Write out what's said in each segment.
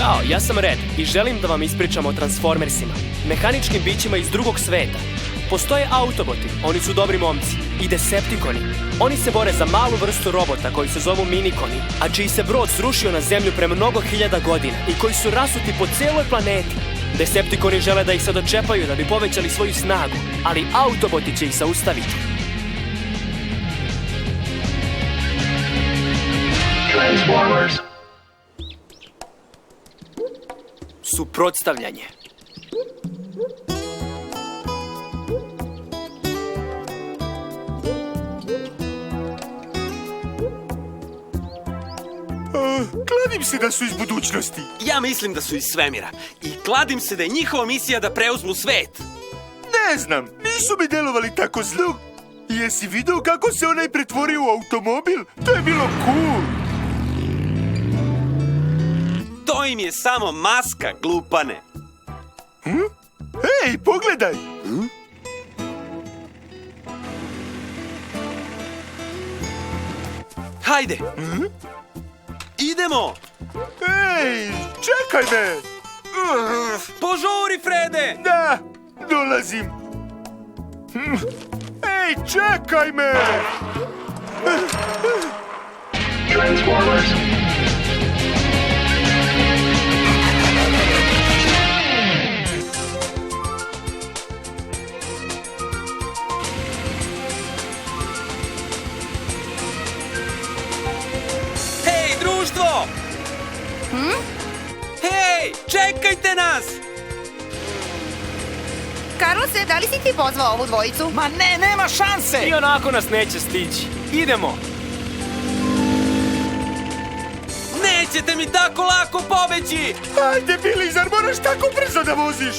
Ćao, ja sam Red i želim da vam ispričam o Transformersima, mehaničkim bićima iz drugog sveta. Postoje Autoboti, oni su dobri momci, i Decepticoni. Oni se bore za malu vrstu robota koji se zovu Minikoni, a čiji se brod srušio na zemlju pre mnogo hiljada godina i koji su rasuti po cijeloj planeti. Decepticoni žele da ih se dočepaju da bi povećali svoju snagu, ali Autoboti će ih zaustaviti. Transformers. Suprotstavljanje. Kladim se da su iz budućnosti. Ja mislim da su iz svemira. I kladim se da je njihova misija da preuzmu svet. Ne znam, nisu mi delovali tako zlo. Jesi video kako se onaj pretvorio u automobil? To je bilo cool. To im je samo maska, glupane. Ej, pogledaj. Hajde. Idemo. Ej, čekaj me. Požuri, Frede. Da, dolazim. Ej, čekaj me. Transformers. Društvo! Hej, čekajte nas! Carlose, da li si ti pozvao ovu dvojicu? Ma ne, nema šanse! I onako nas neće stići. Idemo! Nećete mi tako lako pobeći! Ajde, Billy, zar moraš tako brzo da voziš?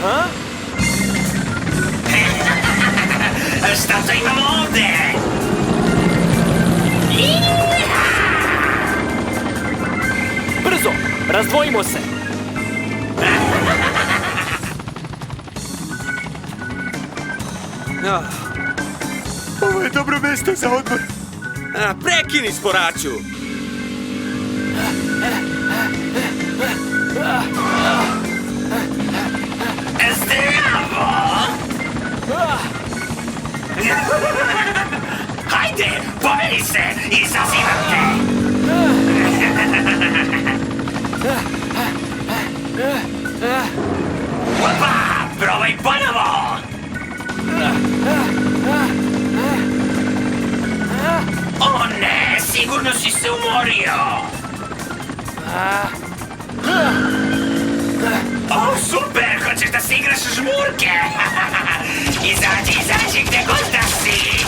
Ha? Šta to imamo ovde? Brzo! Razdvojimo se! Ovo je dobro mesto za odmor. Prekini, sporaću! Zdravo! Hajde, poveli se! Izazivam te! Opa! Probaj ponovo! O ne! Sigurno si se umorio! O, super! Hoćeš da si igraš žmurke? Izađi, gde god da si!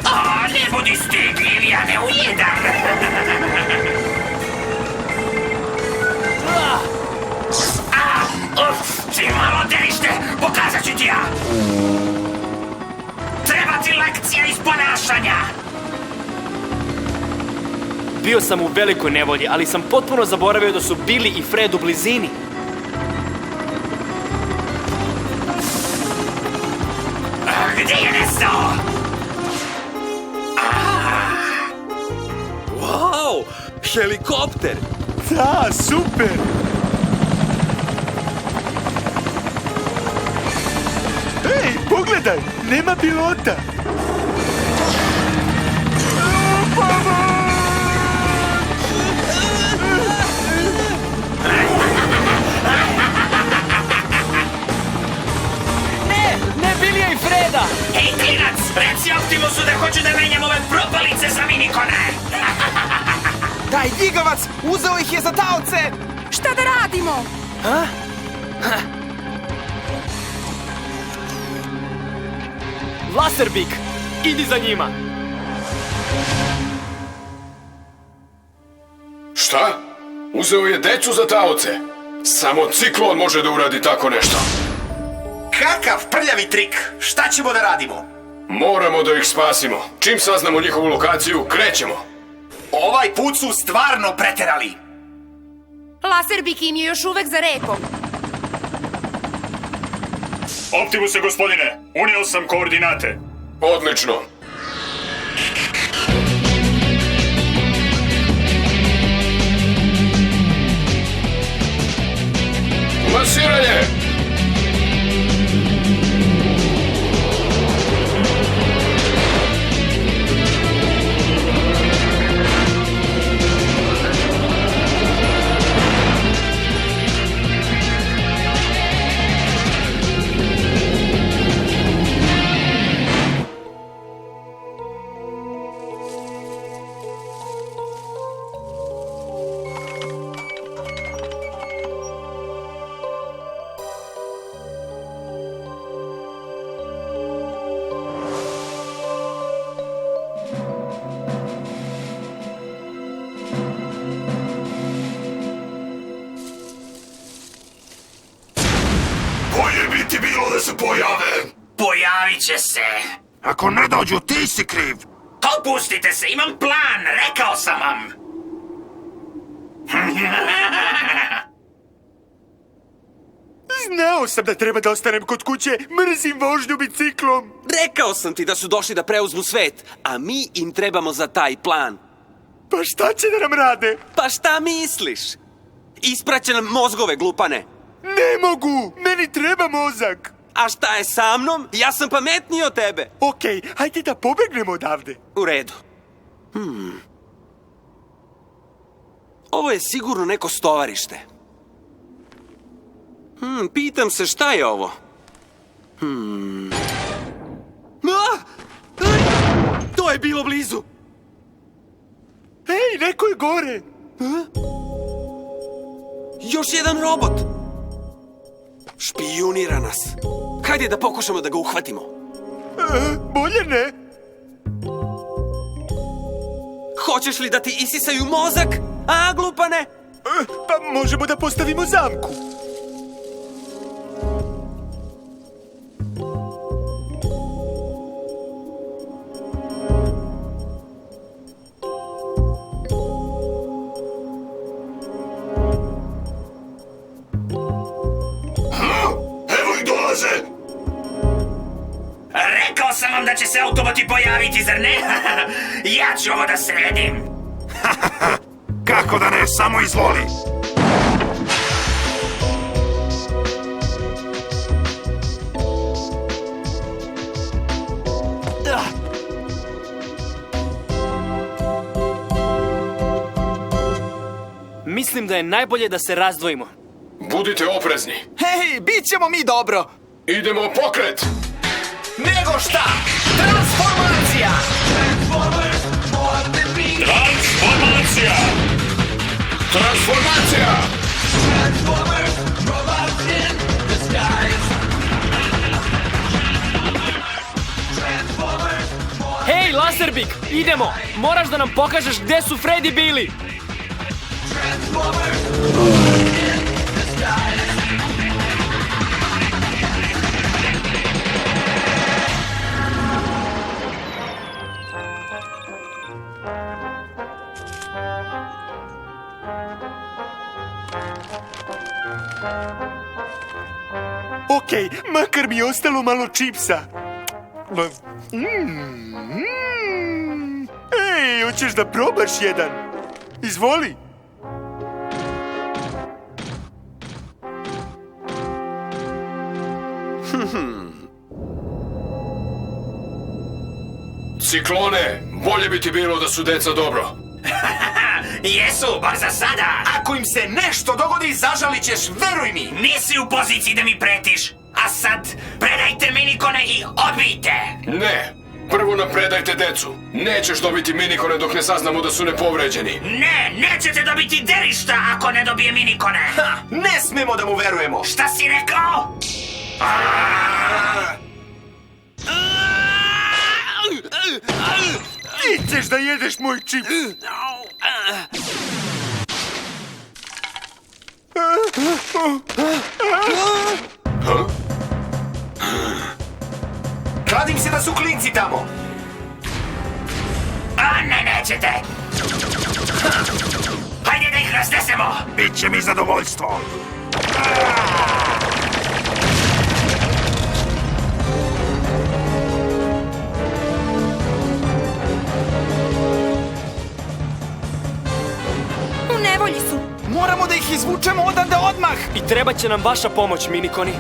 O, ne budi stidljiv, ja ne ujedam! Čim malo delište, pokazat ću ti ja! Treba ti lekcija iz ponašanja! Bio sam u velikoj nevolji, ali sam potpuno zaboravio da su Billy i Fred u blizini. Gde je nestao? Wow! Helikopter! Da, super! Ej, pogledaj, nema pilota! Ne Billy i Freda! Ej, klinac, reci Optimusu da hoću da menjam ove propalice za minikone! Taj gigavac uzeo ih je za taoce! Šta da radimo? Laserbik, idi za njima! Šta? Uzeo je decu za taoce? Samo Ciklon može da uradi tako nešto. Kakav prljavi trik! Šta ćemo da radimo? Moramo da ih spasimo. Čim saznamo njihovu lokaciju, krećemo. Ovaj put su stvarno preterali! Laser Bikim je još uvek za rekom. Optimuse, gospodine, unio sam koordinate. Odlično. Masiranje! Bolje bi ti bilo da se pojave. Pojavit će se. Ako ne dođu, ti si kriv. Opustite se, imam plan, rekao sam vam. Znao sam da treba da ostanem kod kuće. Mrzim vožnju biciklom. Rekao sam ti da su došli da preuzmu svet, a mi im trebamo za taj plan. Pa šta će da nam rade? Pa šta misliš? Ispraće nam mozgove, glupane. Ne mogu, meni treba mozak. A šta je sa mnom? Ja sam pametniji od tebe. Okej, hajde da pobegnemo odavde. U redu. Ovo je sigurno neko stovarište. Pitam se šta je ovo? To je bilo blizu. Ej, neko je gore. Još jedan robot. Špijunira nas. Hajde da pokušamo da ga uhvatimo. Bolje ne. Hoćeš li da ti isisaju mozak? A, glupane? Pa možemo da postavimo zamku. Evo ih dolaze. Rekao sam vam da će se autoboti pojaviti, zar ne? Ja ću ovo da sredim. Kako da ne, samo izvoli. Mislim da je najbolje da se razdvojimo. Budite oprezni. Hej, bit ćemo mi dobro. Idemo pokret! Nego šta? Transformacija! Transformacija! Transformacija! Hej, Laserbik, idemo! Moraš da nam pokažeš gde su Fred i Billy. Okej, makar mi je ostalo malo čipsa. Ej, hoćeš da probaš jedan? Izvoli. Ciklone, bolje bi ti bilo da su deca dobro. Jesu, bar za sada. Ako im se nešto dogodi, zažalit ćeš, veruj mi. Nisi u poziciji da mi pretiš. A sad, predajte minikone i odbijte. Ne, prvo nam predajte decu. Nećeš dobiti minikone dok ne saznamo da su nepovređeni. Ne, nećete dobiti derišta ako ne dobije minikone. Ne smemo da mu verujemo. Šta si rekao? Ti ćeš da jedeš moj čips. Kladim se da su klinci tamo. A ne, nećete. Hajde da ih snesemo! Biće mi zadovoljstvo. U nevolji su. Moramo da ih izvučemo odande odmah! I treba će nam vaša pomoć, minikoni.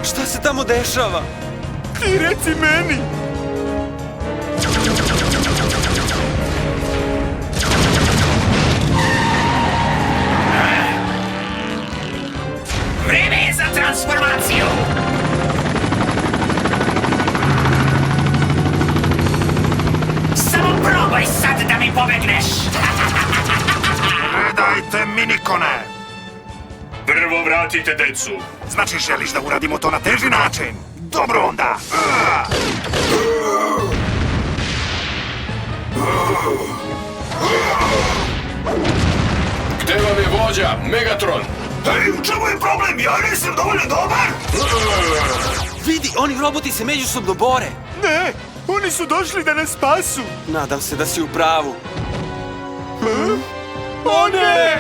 Šta se tamo dešava? Ti reci meni. Vreme je za transformaciju! Samo probaj sad da mi pobegneš! Gledajte, minikone. Prvo vratite decu. Znači, želiš da uradimo to na teži način? Dobro onda. Gde vam je vođa, Megatron? Ej, u čemu je problem? Ja nisam dovoljno dobar. Vidi, oni roboti se međusobno bore. Ne, oni su došli da nas spasu. Nadam se da si u pravu. O ne!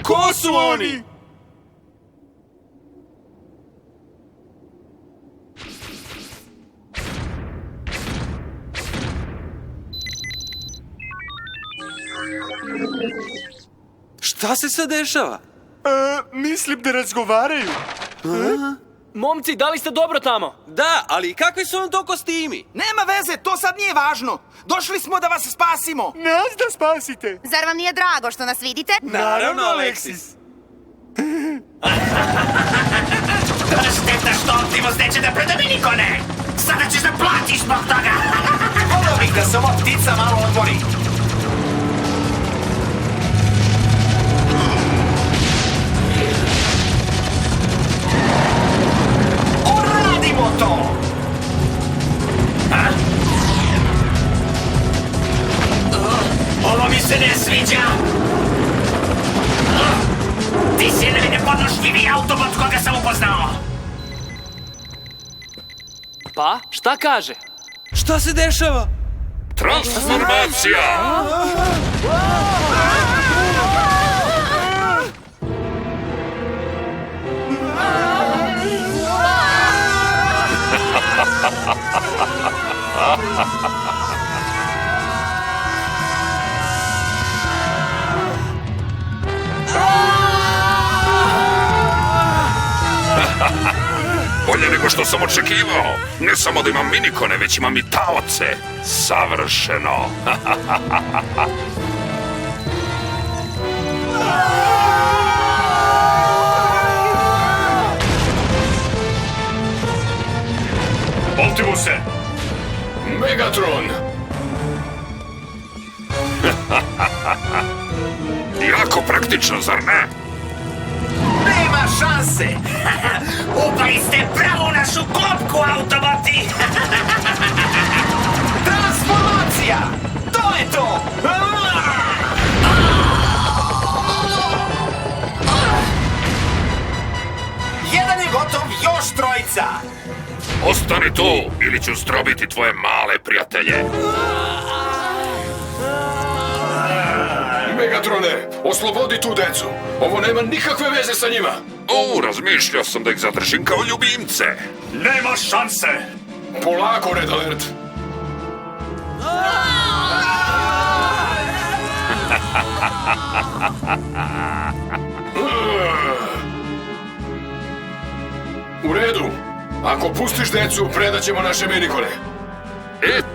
Ko su oni? Šta se sad dešava? Mislim da razgovaraju. Momci, da li ste dobro tamo? Da, ali kakvi su vam to kostimi? Nema veze, to sad nije važno. Došli smo da vas spasimo. Nas da spasite. Zar vam nije drago što nas vidite? Naravno, Aleksis. Šteta što Optimus neće da preda minikone! Sada ćeš da platiš zbog toga! Volio bih da se ova ptica malo odmori. Uradimo to! Ovo mi se ne sviđa! Ti si najnepodnošljiviji autobot koga sam upoznao! Pa, šta kaže? Šta se dešava? Transformacija! Bolje nego što sam očekivao. Ne samo da imam minikone, već imam i taoce. Savršeno. Optimuse! Megatron! Jako praktično, zar ne? Nema šanse! Upali ste pravo u našu klopku, autoboti! Transformacija! To je to! Jedan je gotov, još trojica! Ostani tu ili ću zdrobiti tvoje male prijatelje. Megatrone, oslobodi tu decu. Ovo nema nikakve veze sa njima. Razmišljao sam da ih zadržim kao ljubimce. Nema šanse! Polako, Red Alert. U redu. Ako pustiš decu, predaćemo naše minikone.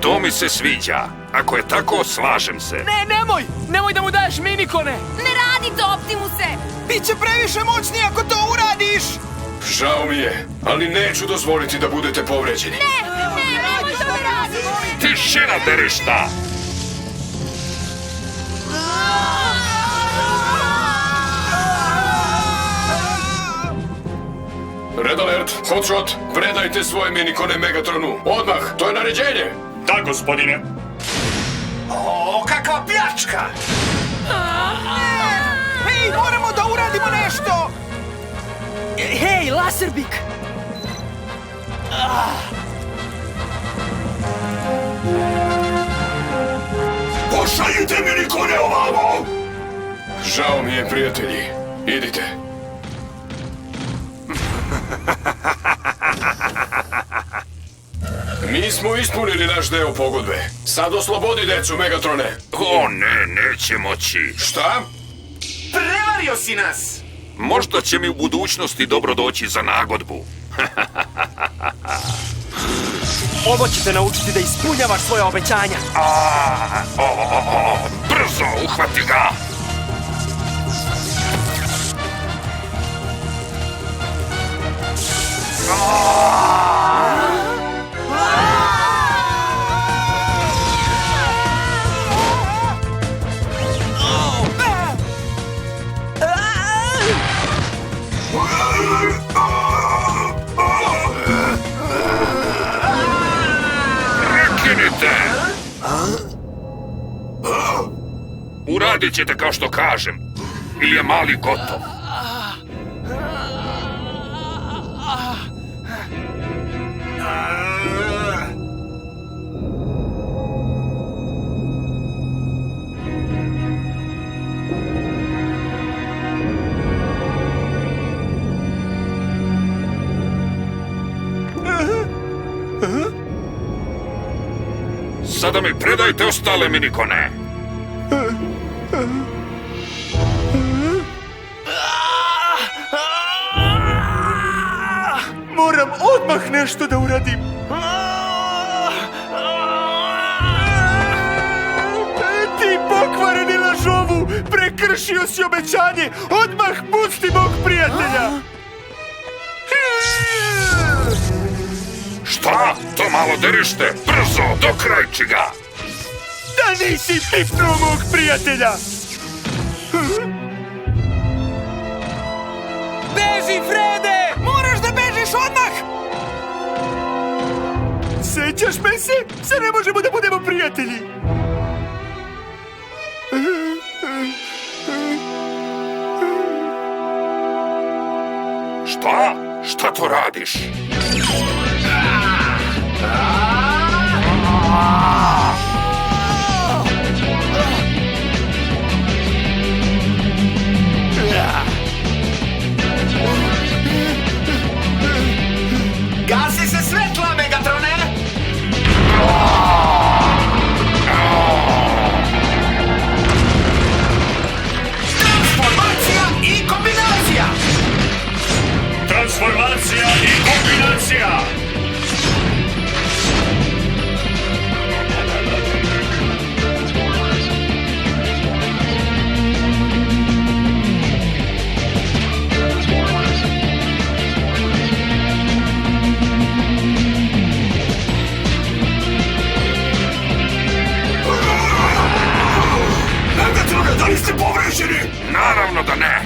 To mi se sviđa. Ako je tako, slažem se. Ne, nemoj! Nemoj da mu daješ minikone! Ne radi to, Optimuse! Biće previše moćni ako to uradiš! Žao mi je, ali neću dozvoliti da budete povređeni. Nemoj to da radimo! Tišina, derišta! Red alert, hotshot, predajte svoje minikone Megatronu. Odmah, to je naređenje. Da, gospodine. O, kakva pljačka! Hej, moramo da uradimo nešto! Hej, Laserbik! Pošaljite minikone ovamo! Žao mi je, prijatelji. Idite. Mi smo ispunili naš deo pogodbe. Sad oslobodi decu, Megatrone. O ne, neće moći. Šta? Prevario si nas! Možda će mi u budućnosti dobro doći za nagodbu. Ovo će te naučiti da ispunjavaš svoje obećanja. Brzo, uhvati ga! Prekinite! Uradit ćete kao što kažem, ili je mali gotov. Sada mi predajte ostale minikone. Moram odmah nešto da uradim. Ti pokvareni lažovu! Prekršio si obećanje! Odmah pusti mog prijatelja! Šta? To malo derište! Brzo, dokrajči ga! Da nisi pipnuo mog prijatelja! Beži, Frede! Moraš da bežiš odmah! Sećaš me se? Sad ne možemo da budemo prijatelji! Šta? Šta to radiš? Gasi se svetla, Megatrone! Transformacija i kombinacija! Transformacija i kombinacija! Da li ste povređeni? Naravno da ne!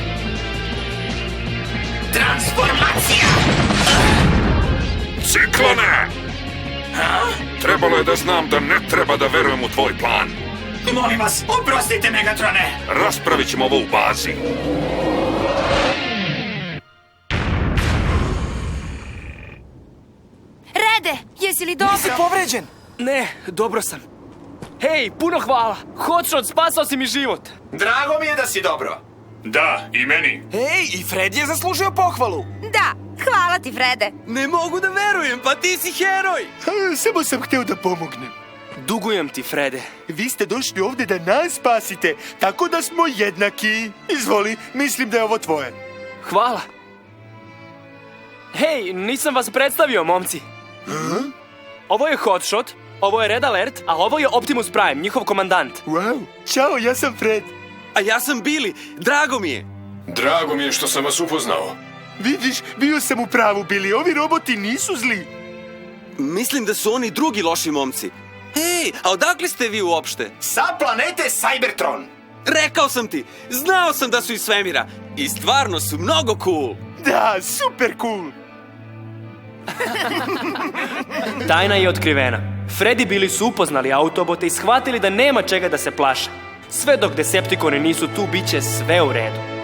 Transformacija! Ciklone! Trebalo je da znam da ne treba da verujem u tvoj plan. Molim vas, oprostite, Megatrone! Raspravit ćemo ovo u bazi. Rede, jesi li dobro? Nisi povređen! Ne, dobro sam. Hej, puno hvala. Hotshot, spasao si mi život. Drago mi je da si dobro. Da, i meni. Ej, i Fred je zaslužio pohvalu! Da, hvala ti, Frede. Ne mogu da verujem, pa ti si heroj! Samo sam hteo da pomognem. Dugujem ti, Frede. Vi ste došli ovde da nas spasite, tako da smo jednaki. Izvoli, mislim da je ovo tvoje. Hvala. Hej, nisam vas predstavio, momci. Ovo je Hotshot, ovo je Red Alert, a ovo je Optimus Prime, njihov komandant. Wow, čao, ja sam Fred. A ja sam Billy, drago mi je. Drago mi je što sam vas upoznao. Vidiš, bio sam u pravu, Bili, ovi roboti nisu zli. Mislim da su oni drugi loši momci. Hej, a odakle ste vi uopšte? Sa planete Cybertron. Rekao sam ti, znao sam da su iz svemira. I stvarno su mnogo cool. Da, super cool. Tajna je otkrivena. Fred i Billy su upoznali Autobote i shvatili da nema čega da se plaše. Sve dok Decepticoni nisu tu, bit će sve u redu.